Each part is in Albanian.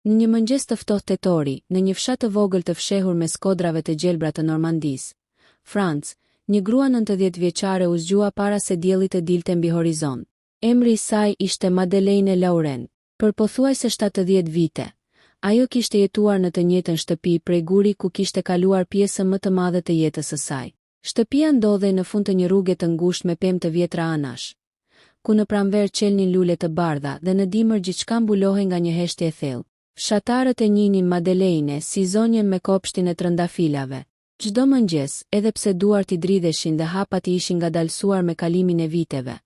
Në një mëngjes të ftohtë tetori, në një fshat të vogël të fshehur me skodrave të gjelbra të Normandisë, Francë, një grua 90 vjeçare u zgjua para se dielli të dilte mbi horizont. Emri i saj ishte Madeleine Lauren. Për pothuajse 70 vite, ajo kishte jetuar në të njëjtën shtëpi prej guri ku kishte kaluar pjesën më të madhe të jetës së saj. Shtëpia ndodhej në fund të një rruge të ngushtë me pemë të vjetra anash, ku në pranver qelnin lule të bardha dhe në dimër gjithçka mbulohej nga një heshtje e thellë. Fshatarët e njihnin Madeleine si zonjën me kopshtin e trëndafilave. Çdo mëngjes, edhe pse duart I dridheshin dhe hapat I ishin ngadalësuar me kalimin e viteve,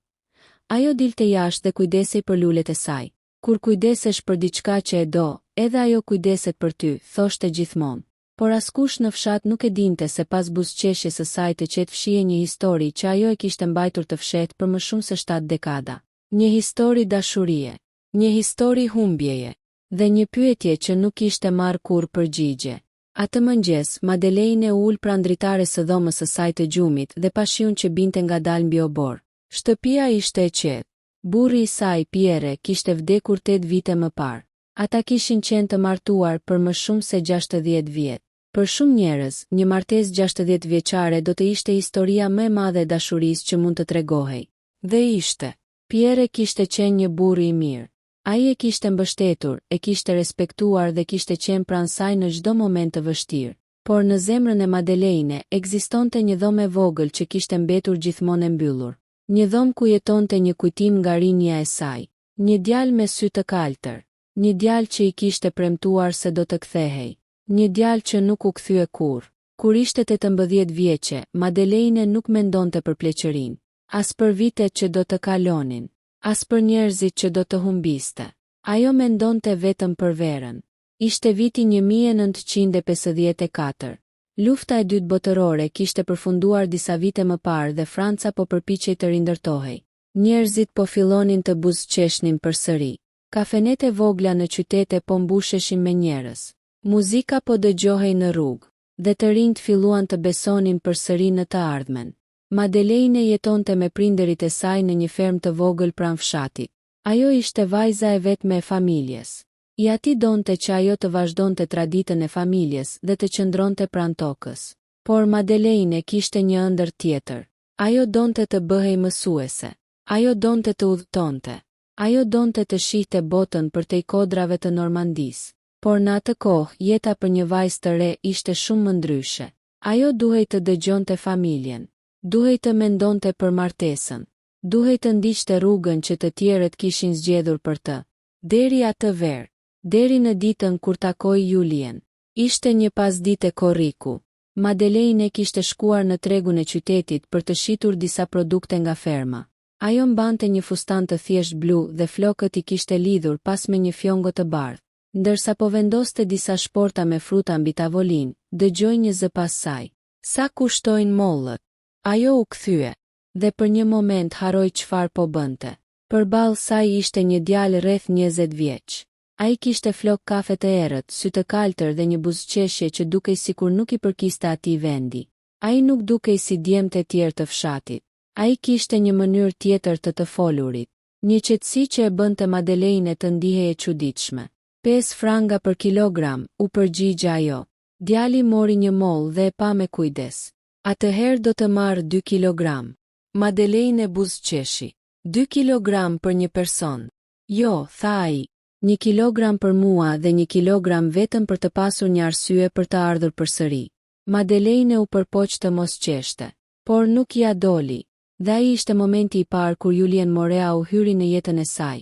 ajo dilte jashtë dhe kujdesej për lulet e saj. Kur kujdesesh për diçka që e do, edhe ajo kujdeset për ty, thoshte gjithmonë. Por askush në fshat nuk e dinte se pas buzëqeshjes së saj të qetë fshihej një histori që ajo e kishte mbajtur të fshehtë për më shumë se 7 dekada. Një histori dashurie, një histori humbjeje, dhe një pyetje që nuk kishte marrë kurrë përgjigje. Atë mëngjes, Madeleine u ul pranë dritares së dhomës së saj të gjumit dhe pa shiun që binte ngadalë mbi obor. Shtëpia ishte e qetë. Burri I saj, Pierre, kishte vdekur 8 vite më parë. Ata kishin qenë të martuar për më shumë se 60 vjet. Për shumë njerëz, një martesë 60 vjeçare do të ishte historia më e madhe e dashurisë që mund të tregohej. Dhe ishte. Pierre kishte qenë një burr I mirë. Ai e kishte mbështetur, e kishte respektuar dhe kishte qenë pranë saj në çdo moment të vështirë. Por në zemrën e Madeleine ekzistonte një dhomë e vogël që kishte mbetur gjithmonë e mbyllur. Një dhomë ku jetonte një kujtim nga rinja e saj. Një djalë me sy të kaltër. Një djalë që I kishte premtuar se do të kthehej. Një djalë që nuk u kthye kurrë. Kur ishte 18 vjeçe, Madeleine nuk mendonte për pleqërinë, as për vitet që do të kalonin, as për njerëzit që do të humbiste. Ajo mendonte vetëm për verën. Ishte viti 1954. Lufta e dytë botërore kishte përfunduar disa vite më parë dhe Franca po përpiqej të rindërtohej. Njerëzit po fillonin të buzëqeshnin përsëri. Kafenet e vogla në qytete po mbusheshin me njerëz. Muzika po dëgjohej në rrugë, dhe të rinjt filluan të besonin përsëri në të ardhmen. Madeleine jetonte me prindërit e saj në një fermë të vogël pranë fshatit. Ajo ishte vajza e vetme e familjes. I ati donte që ajo të vazhdonte traditën e familjes dhe të qëndronte pranë tokës. Por Madeleine kishte një ëndër tjetër. Ajo donte të bëhej mësuese. Ajo donte të udhëtonte. Ajo donte të shihte botën përtej kodrave të Normandisë. Por në atë kohë, jeta për një vajzë të re ishte shumë më ndryshe. Ajo duhej të dëgjonte familjen. Duhej të mendonte për martesën. Duhej të ndiqte rrugën që të tjerët kishin zgjedhur për të. Deri atë verë. Deri në ditën kur takoi Julien. Ishte një pasdite korriku. Madeleine kishte shkuar në tregun e qytetit për të shitur disa produkte nga ferma. Ajo mbante një fustan të thjesht blu dhe flokët I kishte lidhur pas me një fjongo të bardhë. Ndërsa po vendoste disa shporta me fruta mbi tavolinë, dëgjoi një zë pas saj. Sa kushtojnë mollët? Ajo u kthye, dhe për një moment harroi çfarë po bënte. Përballë saj ishte një djalë rreth 20 vjeç. Ai kishte flok kafe të errët, sy të kaltër dhe një buzëqeshje që dukej sikur nuk I përkiste atij vendi. Ai nuk dukej si djemtë e tjerë të fshatit. Ai kishte një mënyrë tjetër të folurit, një qetësi që e bënte Madeleine të ndihej e çuditshme. 5 franga për kilogram, u përgjigja ajo. Djali mori një mollë dhe e pa me kujdes. Atëherë do të marr 2 kilogram. Madeleine buzëqeshi. 2 kilogram për një person. Jo, tha ai. 1 kilogram për mua dhe 1 kilogram vetëm për të pasur një arsye për të ardhur përsëri. Madeleine u përpoq të mos qeshte, por nuk ja doli, dhe ai ishte momenti I parë kur Julien Morea u hyri në jetën e saj.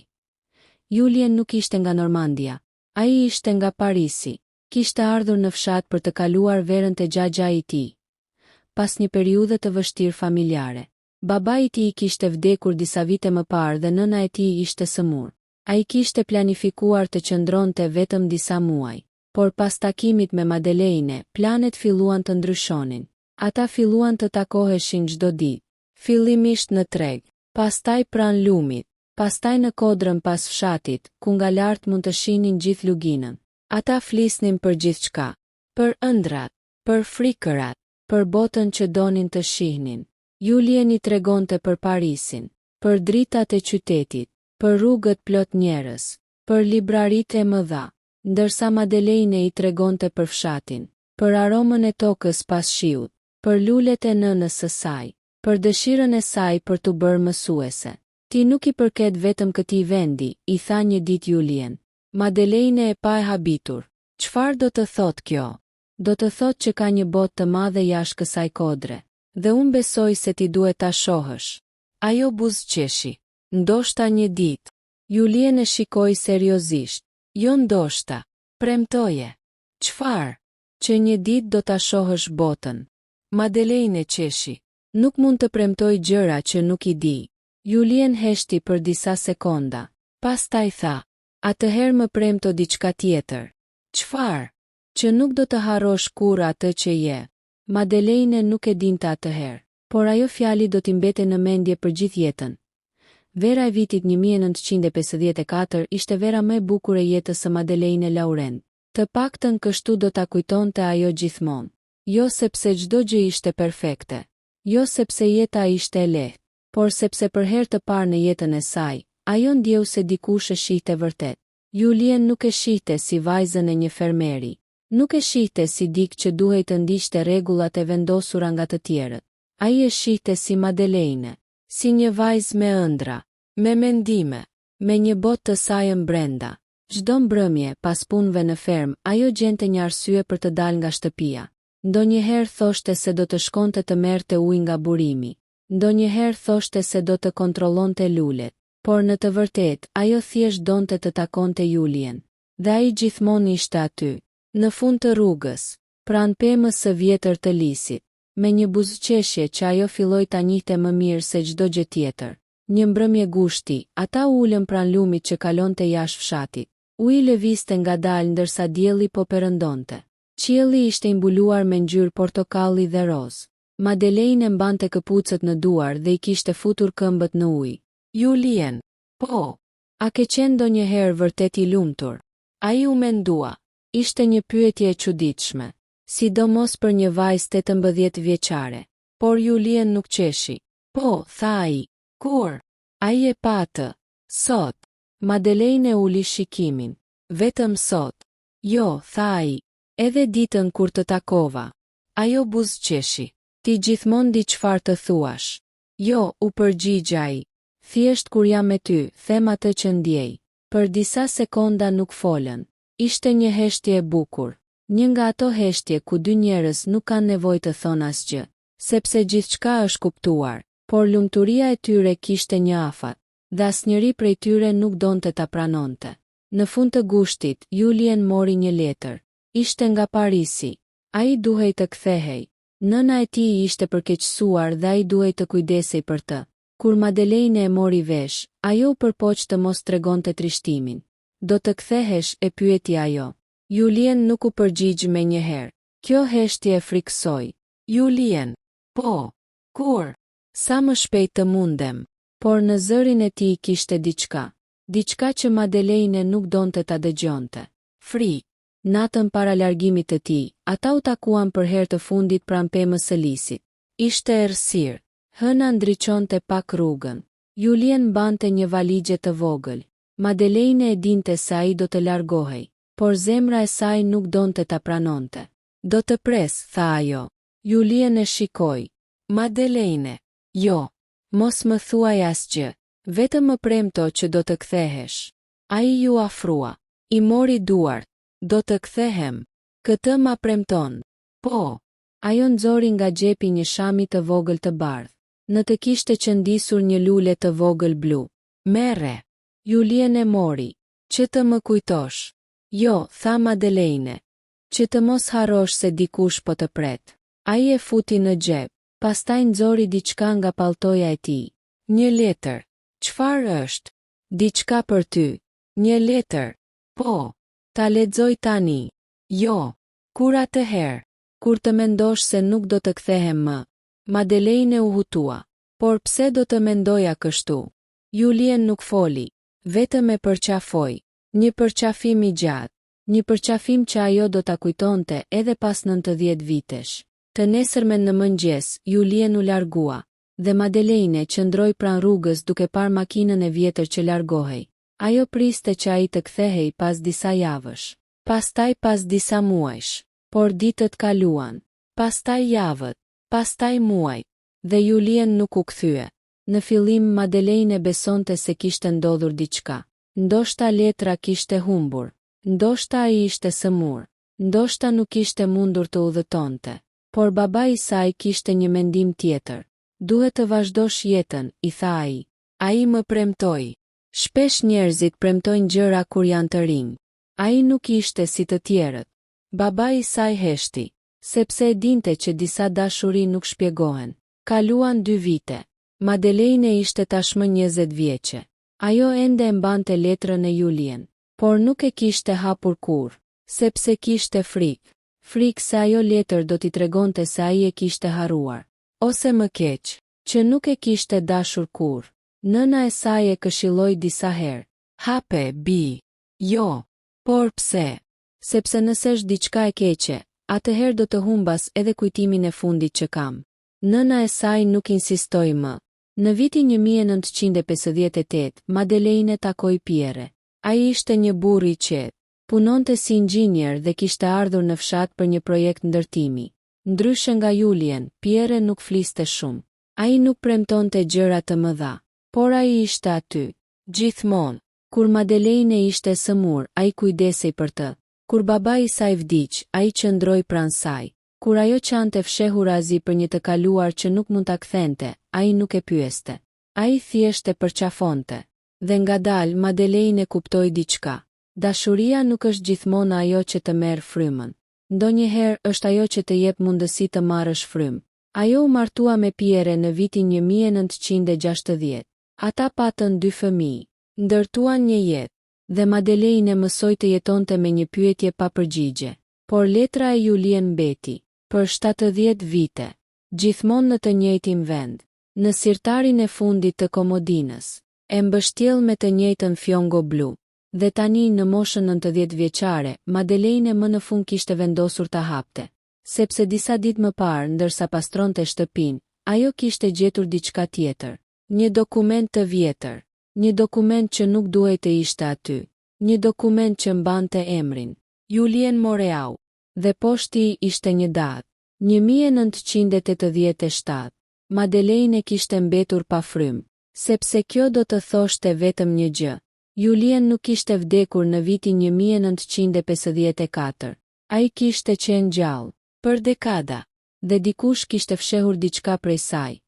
Julien nuk ishte nga Normandia, ai ishte nga Parisi, kishte ardhur në fshat për të kaluar verën te xhaxha I tij. Pas një periudhe të vështirë familjare, babai I tij kishte vdekur disa vite më parë dhe nëna e tij ishte sëmurë. Ai kishte planifikuar të qëndronte vetëm disa muaj, por pas takimit me Madeleine, planet filluan të ndryshonin. Ata filluan të takoheshin çdo ditë, fillimisht në treg, pastaj pranë lumit, pastaj në kodrën pas fshatit, ku nga lart mund të shihnin gjithë luginën. Ata flisnin për gjithçka, për ëndrat, për frikërat, për botën që donin të shihnin. Julien I tregonte për Parisin, për dritat e qytetit, për rrugët plot njerëz, për libraritë e mëdha, ndërsa Madeleine i tregonte për fshatin, për aromën e tokës pas shiut, për lulet e nënës së saj, për dëshirën e saj për t'u bërë mësuese. Ti nuk i përket vetëm këtij vendi, i tha një ditë Julien. Madeleine e pa e habitur. Çfarë do të thot kjo? Do të thot që ka një botë të madhe jashtë kësaj kodre. Dhe unë besoj se ti duhet ta shohësh. Ajo buzëqeshi. Ndoshta një ditë. Julien e shikoi seriozisht. Jo ndoshta. Premtoje. Çfarë? Që një ditë do ta shohësh botën. Madeleine qeshi. Nuk mund të premtoj gjëra që nuk i di. Julien heshti për disa sekonda. Pastaj tha, atëherë më premto diçka tjetër. Çfarë? Që nuk do të harrosh kurrë atë që je. Madeleine nuk e dinte atëherë, por ajo fjali do t'i mbete në mendje për gjithë jetën. Vera e vitit 1954 ishte vera më e bukur e jetës së Madeleine Laurent. Të paktën kështu do ta kujtonte ajo gjithmonë. Jo sepse çdo gjë ishte perfekte. Jo sepse jeta ishte e lehtë, por sepse për herë të parë në jetën e saj, ajo ndjeu se dikush e shihte vërtet. Julien nuk e shihte si vajzën e një fermeri. Nuk e shihte si dikë që duhej të ndiqte rregullat e vendosura nga të tjerët. Ai e shihte si Madeleine, si një vajzë me ëndra, me mendime, me një botë të saj brenda. Çdo mbrëmje pas punëve në fermë, ajo gjente një arsye për të dalë nga shtëpia. Ndonjëherë thoshte se do të shkonte të merrte ujë nga burimi. Ndonjëherë thoshte se do të kontrollonte lulet, por në të vërtetë ajo thjesht donte të takonte Julien. Dhe ai gjithmonë ishte aty, në fund të rrugës, pranë pemës së vjetër të lisit, me një buzëqeshje që ajo filloi ta njihte më mirë se çdo gjë tjetër. Një mbrëmje gushti, ata ulën pranë lumit që kalonte jashtë fshatit. Uji lëvizte ngadalë ndërsa dielli po perëndonte. Qielli ishte i mbuluar me ngjyrë portokalli dhe rozë. Madeleine mbante këpucët në duar dhe i kishte futur këmbët në ujë. Julien, po, a ke qenë ndonjëherë vërtet i lumtur? Ai u mendua. Ishte një pyetje e çuditshme, sidomos për një vajzë 18 vjeçare. Por Julien nuk qeshi. Po, tha ai. Kur? Ai e pa atë. Sot. Madeleine uli shikimin. Vetëm sot. Jo, tha ai. Edhe ditën kur të takova. Ajo buzëqeshi. Ti gjithmonë di çfarë të thuash. Jo, u përgjigj ai. Thjesht kur jam me ty, them atë që ndjej. Për disa sekonda nuk folën. Ishte një heshtje e bukur. Një nga ato heshtje ku dy njerëz nuk kanë nevojë të thonë asgjë, sepse gjithçka është kuptuar, por lumturia e tyre kishte një afat, dhe asnjëri prej tyre nuk donte ta pranonte. Në fund të gushtit, Julien mori një letër. Ishte nga Parisi. Ai duhej të kthehej. Nëna e tij ishte përkeqësuar dhe ai duhej të kujdesej për të. Kur Madeleine e mori vesh, ajo u përpoq të mos tregonte trishtimin. Do të kthehesh, e pyeti ajo. Julien nuk u përgjigj me njëherë. Kjo heshtje e friksoi. Julien. Po. Kur? Sa më shpejt të mundem. Por në zërin e tij kishte diçka. Diçka që Madeleine nuk donte ta dëgjonte. Frikë. Natën para largimit të tij, ata u takuan për herë të fundit pranë pemës së lisit. Ishte errësirë. Hëna ndriçonte pak rrugën. Julien mbante një valixhe të vogël. Madeleine e dinte se ai do të largohej, por zemra e saj nuk donte ta pranonte. Do të pres, tha ajo. Julien e shikoi. Madeleine. Jo. Mos më thuaj asgjë. Vetëm më premto që do të kthehesh. Ai ju afrua. I mori duart. Do të kthehem. Këtë ma premton. Po. Ajo nxori nga xhepi një shami të vogël të bardhë. Në të kishte qëndisur një lule të vogël blu. Merre. Julien e mori. Që të më kujtosh. Jo, tha Madeleine. Që të mos harrosh se dikush po të pret. Ai e futi në xhep, pastaj nxori diçka nga palltoja e tij. Një letër. Çfarë është? Diçka për ty. Një letër. Po. Ta lexoj tani. Jo. Kur atëherë? Kur të mendosh se nuk do të kthehem më. Madeleine u hutua. Por pse do të mendoja kështu? Julien nuk foli. Vetëm e përqafoi. Një përqafim i gjatë. Një përqafim që ajo do ta kujtonte edhe pas 90 vitesh. Të nesërmen në mëngjes, Julien u largua, dhe Madeleine qëndroi pranë rrugës duke parë makinën e vjetër që largohej. Ajo priste që ai të kthehej pas disa javësh. pastaj pas disa muajsh, por ditët kaluan, pastaj javët, pastaj muajt, dhe Julien nuk u kthye. Në fillim Madeleine besonte se kishte ndodhur diçka. Ndoshta letra kishte humbur, ndoshta ai ishte sëmur, ndoshta nuk ishte mundur të udhëtonte. Por babai i saj kishte një mendim tjetër. Duhet të vazhdosh jetën, i tha ai. Ai më premtoi. Shpesh njerëzit premtojnë gjëra kur janë të rinj. Ai nuk ishte si të tjerët. Babai i saj heshti, sepse e dinte që disa dashuri nuk shpjegohen. Kaluan 2 vite. Madeleine ishte tashmë 20 vjeçe. Ajo ende e mbante letrën e Julien, por nuk e kishte hapur kur, sepse kishte frikë. Frikë se ajo letër do t'i tregonte se ai e kishte harruar. Ose më keq, që nuk e kishte dashur kur. Nëna e saj e këshilloi disa herë. Hape, bi. Jo. Por pse? Sepse nëse është diçka e keqe, atëherë do të humbas edhe kujtimin e fundit që kam. Nëna e saj nuk insistoi më. Në vitin 1958, Madeleine takoi Pierre. Ai ishte një burr i qetë. Punonte si inxhinier dhe kishte ardhur në fshat për një projekt ndërtimi. Ndryshe nga Julien, Pierre nuk fliste shumë. Ai nuk premtonte gjëra të mëdha, por ai ishte aty, gjithmonë. Kur Madeleine ishte sëmur, ai kujdesej për të. Kur babai i saj vdiq, ai qëndroi pranë saj. Kur ajo qante fshehurazi për një të kaluar që nuk mund ta kthente, ai nuk e pyeste. Ai thjesht e përqafonte. Dhe ngadalë Madeleine kuptoi diçka. Dashuria nuk është gjithmonë ajo që të merr frymën. Ndonjëherë është ajo që të jep mundësi të marrësh frymë. Ajo u martua me Pierre në vitin 1960. Ata patën 2 fëmijë, ndërtuan një jetë, dhe Madeleine mësoi të jetonte me një pyetje pa përgjigje. Por letra e Julien mbeti, për 70 vite, gjithmonë në të njëjtin vend, në sirtarin e fundit të komodinës, e mbështjell me të njëjtën fjongo blu. Dhe tani në moshën 90 vjeçare, Madeleine më në fund kishte vendosur ta hapte, sepse disa ditë më parë, ndërsa pastronte shtëpinë, ajo kishte gjetur diçka tjetër, një dokument të vjetër, një dokument që nuk duhej të ishte aty, një dokument që mbante emrin Julien Moreau, dhe poshtë i ishte një datë, 1987. Madeleine kishte mbetur pa frymë, sepse kjo do të thoshte vetëm një gjë. Julien nuk kishte vdekur në vitin 1954. Ai kishte qenë gjallë për dekada, dhe dikush kishte fshehur diçka prej saj.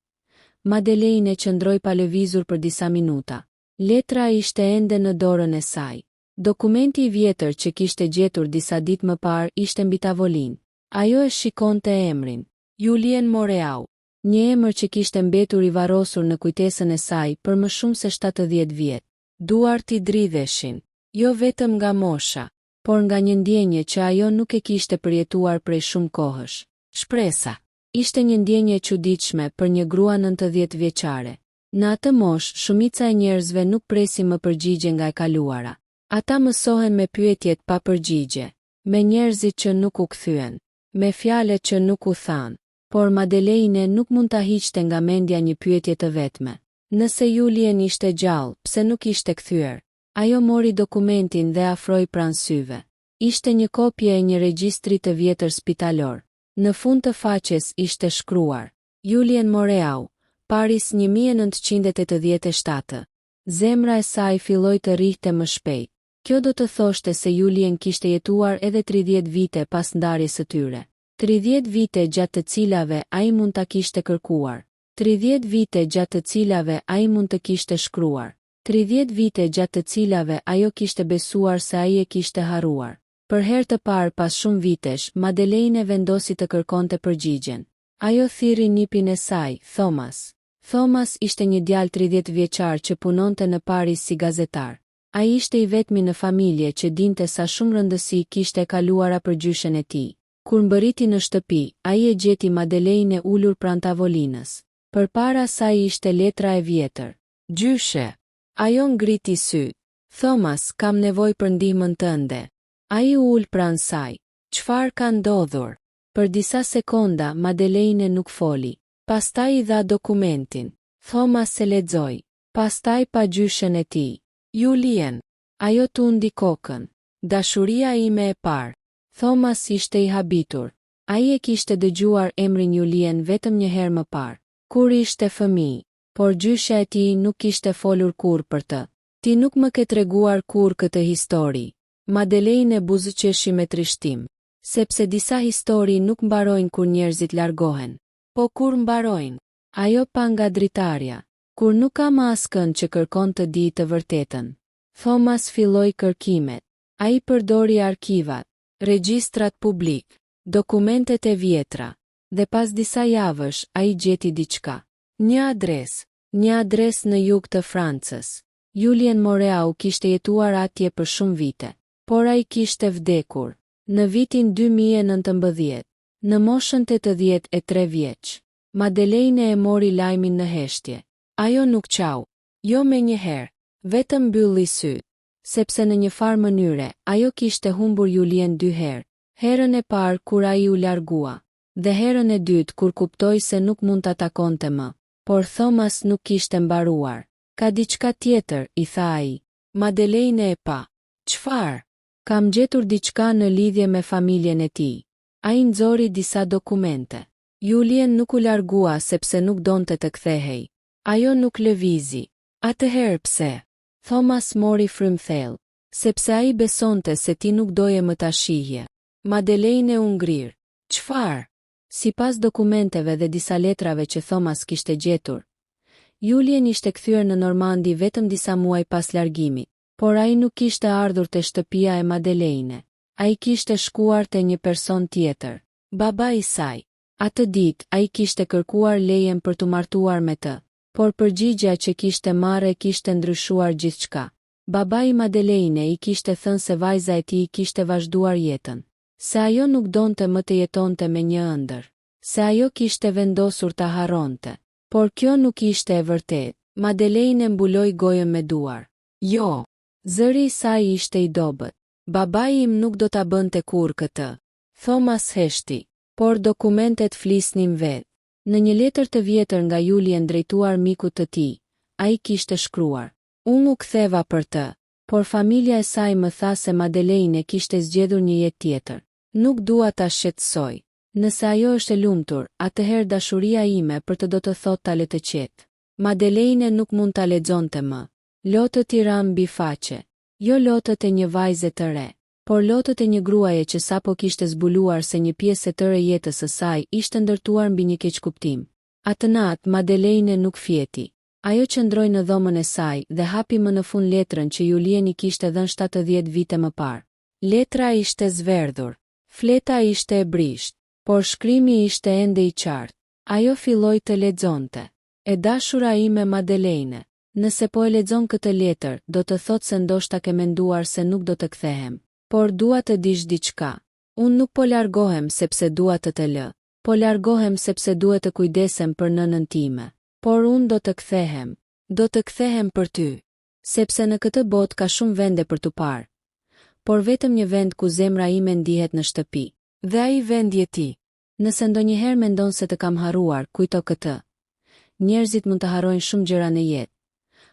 Madeleine qëndroi pa lëvizur për disa minuta. Letra ishte ende në dorën e saj. Dokumenti i vjetër që kishte gjetur disa ditë më parë ishte mbi tavolinë. Ajo e shikonte emrin, Julien Moreau, një emër që kishte mbetur i varrosur në kujtesën e saj për më shumë se 70 vjet. Duart i dridheshin, jo vetëm nga mosha, por nga një ndjenje që ajo nuk e kishte përjetuar prej shumë kohësh. Shpresa. Ishte një ndjenje e çuditshme për një grua 90 vjeçare. Në atë moshë, shumica e njerëzve nuk presin më përgjigje nga e kaluara. Ata mësohen me pyetjet pa përgjigje, me njerëzit që nuk u kthyen, me fjalet që nuk u than. Por Madeleine nuk mund ta hiqte nga mendja një pyetje të vetme. Nëse Julien ishte gjallë, pse nuk ishte kthyer? Ajo mori dokumentin dhe afroi pranë syve. Ishte një kopje e një regjistri të vjetër spitalor. Në fund të faqes ishte shkruar: Julien Moreau, Paris 1987. Zemra e saj filloi të rrihte më shpejt. Kjo do të thoshte se Julien kishte jetuar edhe 30 vite pas ndarjes së tyre. 30 vite gjatë të cilave ai mund ta kishte kërkuar. 30 vite gjatë të cilave ai mund të kishte shkruar. 30 vite gjatë të cilave ajo kishte besuar se ai e kishte harruar. Për herë të parë pas shumë vitesh, Madeleine vendosi të kërkonte përgjigjen. Ajo thirri nipin e saj, Thomas. Thomas ishte një djalë 30 vjeçar që punonte në Paris si gazetar. Ai ishte i vetmi në familje që dinte sa shumë rëndësi kishte e kaluara për gjyshen e tij. Kur mbërriti në shtëpi, ai e gjeti Madeleine ulur pranë tavolinës. Përpara saj ishte letra e vjetër. Gjyshe. Ajo ngriti syt. Thomas, kam nevojë për ndihmën tënde. Ai u ul pranë saj. Çfarë ka ndodhur? Për disa sekonda Madeleine nuk foli. Pastaj i dha dokumentin. Thomas e lexoi. Pastaj pa gjyshen e tij. Julien. Ajo tundi kokën. Dashuria ime e parë. Thomas ishte i habitur. Ai e kishte dëgjuar emrin Julien vetëm një herë më parë, kur ishte fëmijë, por gjyshja e tij nuk kishte folur kurrë për të. Ti nuk më ke treguar kurrë këtë histori. Madeleine e buzëqeshi me trishtim, sepse disa histori nuk mbarojnë kur njerëzit largohen. Po kur mbarojnë? Ajo pa nga dritarja, kur nuk ka më askën që kërkon të di të vërtetën. Thomas filloi kërkimet. Ai përdori arkivat, regjistrat publik, dokumentet e vjetra, dhe pas disa javësh ai gjeti diçka. Një adres në jug të Francës. Julien Moreau kishte jetuar atje për shumë vite, por ai kishte vdekur në vitin 2019, në moshën 83 vjeç. Madeleine e mori lajmin në heshtje. Ajo nuk qau, jo me njëherë, vetëm mbylli syt, sepse në një farë mënyre ajo kishte humbur Julien 2 herë. Herën e parë kur ai u largua, dhe herën e dytë kur kuptoi se nuk mund ta takonte më. Por Thomas nuk kishte mbaruar. Ka diçka tjetër, i tha ai. Madeleine e pa. Çfarë? Kam gjetur diçka në lidhje me familjen e tij. Ai nxori disa dokumente. Julien nuk u largua sepse nuk donte të kthehej. Ajo nuk lëvizi. Atëherë pse? Thomas mori frymthell, sepse ai besonte se ti nuk doje më ta shihje. Madeleine u ngrir. Çfarë? Sipas dokumenteve dhe disa letrave që Thomas kishte gjetur, Julien ishte kthyer në Normandi vetëm disa muaj pas largimit, por ai nuk kishte ardhur te shtëpia e Madeleine. Ai kishte shkuar te një person tjetër, baba i saj. Atë ditë ai kishte kërkuar lejen për të martuar me të, por përgjigjja që kishte marrë kishte ndryshuar gjithçka. Baba i Madeleine i kishte thënë se vajza e tij kishte vazhduar jetën, se ajo nuk donte më të jetonte me një ëndër, se ajo kishte vendosur ta harronte. Por kjo nuk ishte e vërtetë. Madeleine mbuloi gojën me duar. Jo, zëri i saj ishte i dobët. Babai im nuk do ta bënte kurrë këtë. Thomas heshti, por dokumentet flisnin vetë. Në një letër të vjetër nga Julien drejtuar mikut të tij, ai kishte shkruar: Unë u ktheva për të, por familja e saj më tha se Madeleine kishte zgjedhur një jetë tjetër. Nuk dua ta shqetësoj. Nëse ajo është e lumtur, atëherë dashuria ime për të do të thotë ta le të qetë. Madeleine nuk mund ta lexonte më. Lotët i ran mbi faqe. Jo lotët e një vajze të re, por lotët e një gruaje që sapo kishte zbuluar se një pjesë e tërë jetës së saj ishte ndërtuar mbi një keqkuptim. Atë natë Madeleine nuk fjeti. Ajo qëndroi në dhomën e saj dhe hapi më në fund letrën që Julien i kishte dhënë 70 vite më parë. Letra ishte zverdhur. Fleta ishte e brisht, por shkrimi ishte ende i qartë. Ajo filloi të lexonte. E dashura ime Madeleine, nëse po e lexon këtë letër, do të thotë se ndoshta ke menduar se nuk do të kthehem. Por dua të dish diçka. Unë nuk po largohem sepse dua të të lë, po largohem sepse duhet të kujdesem për nënën time. Por unë do të kthehem. Do të kthehem për ty. Sepse në këtë botë ka shumë vende për tu parë. Por vetëm një vend ku zemra ime ndihet në shtëpi. Dhe ai vend je ti. Nëse ndonjëherë mendon se të kam harruar, kujto këtë. Njerëzit mund të harrojnë shumë gjëra në jetë,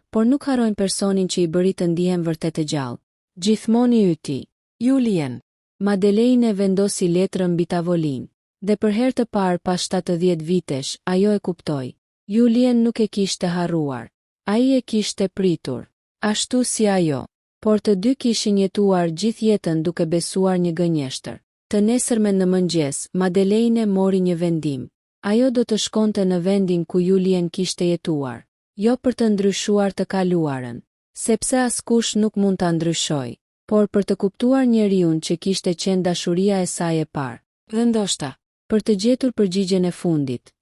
por nuk harrojnë personin që i bëri të ndihen vërtet të gjallë. Gjithmonë i yti. Julien. Madeleine vendosi letrën mbi tavolinë, dhe për herë të parë pas 70 vitesh, ajo e kuptoi. Julien nuk e kishte harruar. Ai e kishte pritur, ashtu si ajo. Por të dy kishin jetuar gjithë jetën duke besuar një gënjeshtër. Të nesërmen në mëngjes, Madeleine mori një vendim. Ajo do të shkonte në vendin ku Julien kishte jetuar, jo për të ndryshuar të kaluarën, sepse askush nuk mund ta ndryshojë, por për të kuptuar njeriun që kishte qenë dashuria e saj e parë. Dhe ndoshta, për të gjetur përgjigjen e fundit.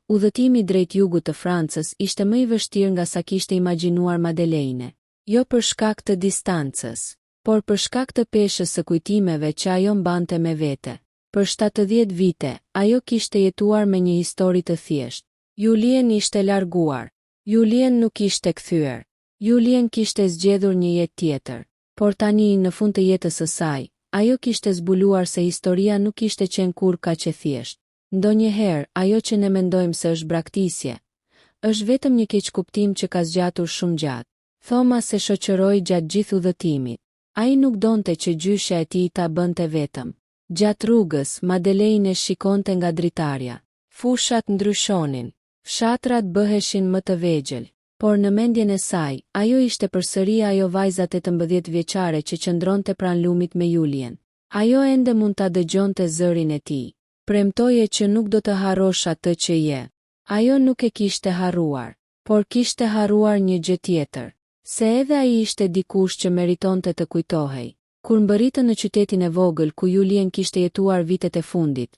Udhëtimi drejt jugut të Francës ishte më i vështirë nga sa kishte imagjinuar Madeleine. Jo për shkak të distancës, por për shkak të peshës së kujtimeve që ajo mbante me vete. Për 70 vite, ajo kishte jetuar me një histori të thjeshtë. Julien ishte larguar. Julien nuk ishte kthyer. Julien kishte zgjedhur një jetë tjetër. Por tani në fund të jetës së saj, ajo kishte zbuluar se historia nuk ishte qenë kurrë kaq e thjeshtë. Ndonjëherë, ajo që ne mendojmë se është braktisje, është vetëm një keqkuptim që ka zgjatur shumë gjatë. Thomas e shoqëroi gjatë gjithë udhëtimit. Ai nuk donte që gjyshja e tij ta bënte vetëm. Gjatë rrugës, Madeleine shikonte nga dritarja. Fushat ndryshonin, fshatrat bëheshin më të vegjël, por në mendjen e saj, ajo ishte përsëri ajo vajza 18 vjeçare që qëndronte pranë lumit me Julien. Ajo ende mund ta dëgjonte zërin e tij. Premtoje që nuk do të harrosh atë që je. Ajo nuk e kishte harruar, por kishte harruar një gjë tjetër, se edhe ai ishte dikush që meritonte të kujtohej. Kur mbërritën në qytetin e vogël ku Julien kishte jetuar vitet e fundit,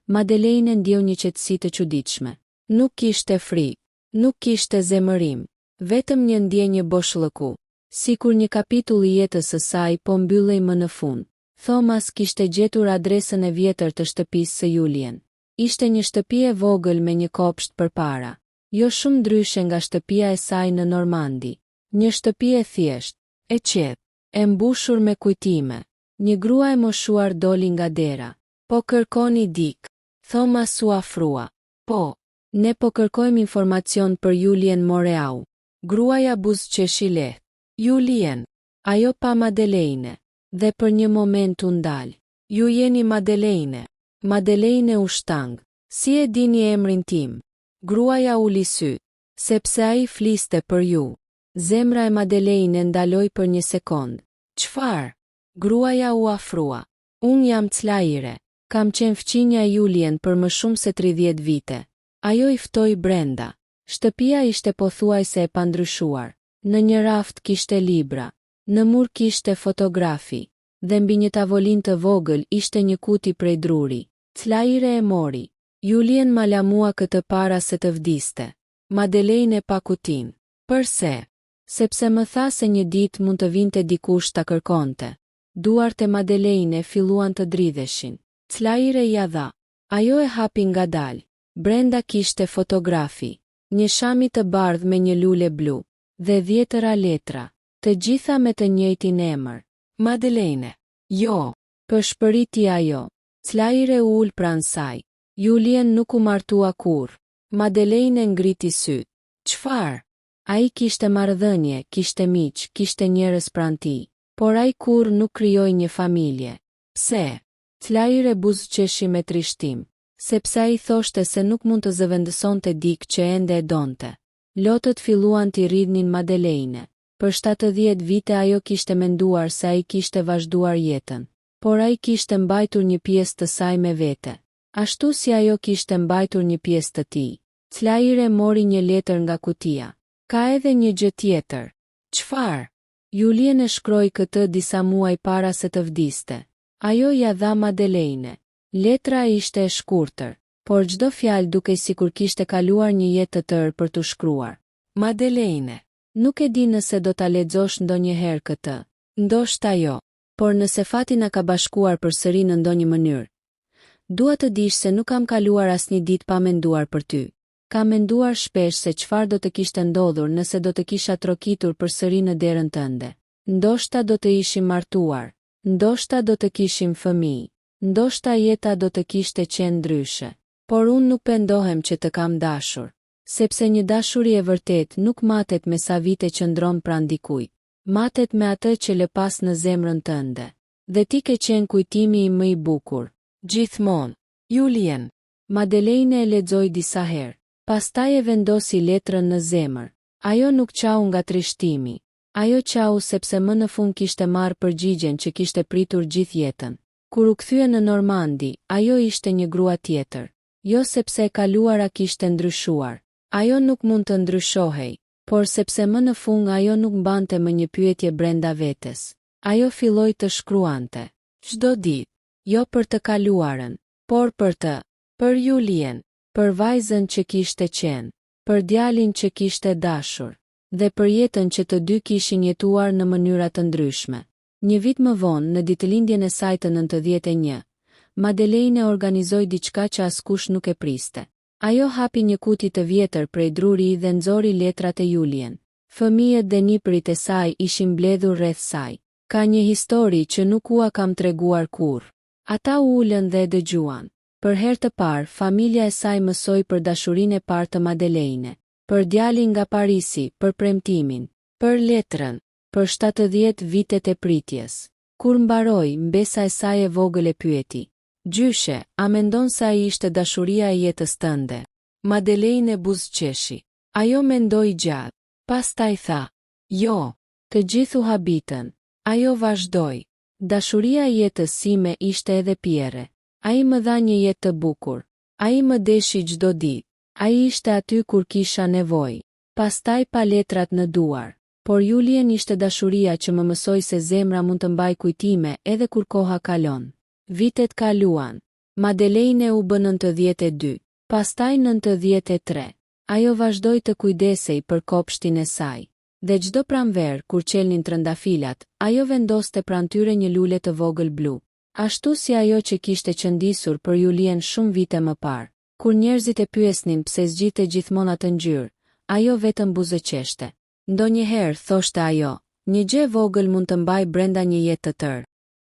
Madeleine ndjeu një qetësi të çuditshme. Nuk kishte frikë, nuk kishte zemërim, vetëm një ndjenjë boshllëku, sikur një kapitull i jetës së saj po mbyllej më në fund. Thomas kishte gjetur adresën e vjetër të shtëpisë së Julien. Ishte një shtëpi e vogël me një kopsht përpara, jo shumë ndryshe nga shtëpia e saj në Normandi. Një shtëpi e thjeshtë, e qetë, e mbushur me kujtime. Një grua e moshuar doli nga dera. Po kërkoni dik? Thomas u afrua. Po, ne po kërkojmë informacion për Julien Moreau. Gruaja buzëqeshi lehtë. Julien, ajo pa Madeleine, dhe për një moment u ndal. Ju jeni Madeleine. Madeleine u shtang. Si e dini emrin tim? Gruaja uli syt, sepse ai fliste për ju. Zemra e Madeleine ndaloi për një sekond. Çfarë? Gruaja u afrua. Unë jam Claire. Kam qenë fëmijë e Julien për më shumë se 30 vite. Ajo i ftoi brenda. Shtëpia ishte pothuajse e pandryshuar. Në një raft kishte libra, në mur kishte fotografi, dhe mbi një tavolinë të vogël ishte një kuti prej druri. Claire e mori. Julien ma lamua këtë para se të vdiste. Madeleine pa kutinë. Përse? Sepse më tha se një ditë mund të vinte dikush ta kërkonte. Duart e Madeleine filluan të dridheshin. Claire ja dha. Ajo e hapi ngadalë. Brenda kishte fotografi, një shami të bardhë me një lule blu, dhe 10 letra, të gjitha me të njëjtin emër. Madeleine. Jo, përshpëriti ajo. Claire u ul pranë saj. Julien nuk u martua kurrë. Madeleine ngriti syt. Çfarë? Ai kishte marrëdhënie, kishte miq, kishte njerëz pranë tij, por ai kurrë nuk krijoi një familje. Pse? Claire buzëqeshi me trishtim, sepse ai thoshte se nuk mund të zëvendësonte dik që ende e donte. Lotët filluan t'i rridhnin Madeleine. Për 70 vite ajo kishte menduar se ai kishte vazhduar jetën, por ai kishte mbajtur një pjesë të saj me vete, ashtu si ajo kishte mbajtur një pjesë të tij. Claire mori një letër nga kutia. Ka edhe një gjë tjetër. Çfarë? Julien e shkroi këtë disa muaj para se të vdiste. Ajo ja dha Madeleine. Letra ishte e shkurtër, por çdo fjalë dukej sikur kishte kaluar një jetë të tërë për t'u shkruar. Madeleine, nuk e di nëse do ta lexosh ndonjëherë këtë. Ndoshta jo, por nëse fati na ka bashkuar përsëri në ndonjë mënyrë, dua të dish se nuk kam kaluar asnjë ditë pa menduar për ty. Kam menduar shpesh se çfarë do të kishte ndodhur nëse do të kisha trokitur përsëri në derën tënde. Ndoshta do të ishim martuar, ndoshta do të kishim fëmijë, ndoshta jeta do të kishte qenë ndryshe. Por unë nuk pendohem që të kam dashur, sepse një dashuri e vërtet nuk matet me sa vite qëndron pranë dikujt. Matet me atë që lë pas në zemrën tënde. Dhe ti ke qenë kujtimi im më i bukur. Gjithmonë. Julien. Madeleine e lexoi disa herë. Pastaj e vendosi letrën në zemër. Ajo nuk qau nga trishtimi. Ajo qau sepse më në fund kishte marrë përgjigjen që kishte pritur gjithë jetën. Kur u kthye në Normandi, ajo ishte një grua tjetër. Jo sepse e kaluara kishte ndryshuar. Ajo nuk mund të ndryshohej, por sepse më në fund ajo nuk mbante më një pyetje brenda vetes. Ajo filloi të shkruante. Çdo ditë, jo për të kaluarën, por për Julien, për vajzën që kishte qenë, për djalin që kishte dashur, dhe për jetën që të dy kishin jetuar në mënyra të ndryshme. Një vit më vonë, në ditëlindjen e saj të 91, Madeleine organizoi diçka që askush nuk e priste. Ajo hapi një kuti të vjetër prej druri dhe nxori letrat e Julien. Fëmijët dhe nipërit e saj ishin mbledhur rreth saj. Ka një histori që nuk ua kam treguar kurrë. Ata u ulën dhe e dëgjuan. Për herë të parë, familja e saj mësoi për dashurinë e parë të Madeleine, për djalin nga Parisi, për premtimin, për letrën, për 70 vitet e pritjes. Kur mbaroi, mbesa e saj e vogël e pyeti: "Gjyshe, a mendon se ai ishte dashuria e jetës tënde?" Madeleine e buzëqeshi. Ajo mendoi gjatë. Pastaj tha: "Jo." Të gjithu habitën. Ajo vazhdoi: "Dashuria e jetës sime ishte edhe Pierre. Ai më dha një jetë të bukur. Ai më deshi çdo ditë. Ai ishte aty kur kisha nevojë." Pastaj pa letrat në duar. Por Julien ishte dashuria që më mësoi se zemra mund të mbaj kujtime edhe kur koha kalon. Vitet kaluan. Madeleine u bë 92, pastaj 93. Ajo vazhdoi të kujdesej për kopshtin e saj. Dhe çdo pranverë kur qelnin trëndafilat, ajo vendoste pranë tyre një lule të vogël blu. Ashtu si ajo që kishte qëndisur për Julien shumë vite më parë. Kur njerëzit e pyesnin pse zgjidhte gjithmonë atë ngjyrë, ajo vetëm buzëqeshte. Ndonjëherë, thoshte ajo, një gjë e vogël mund të mbajë brenda një jetë të tërë.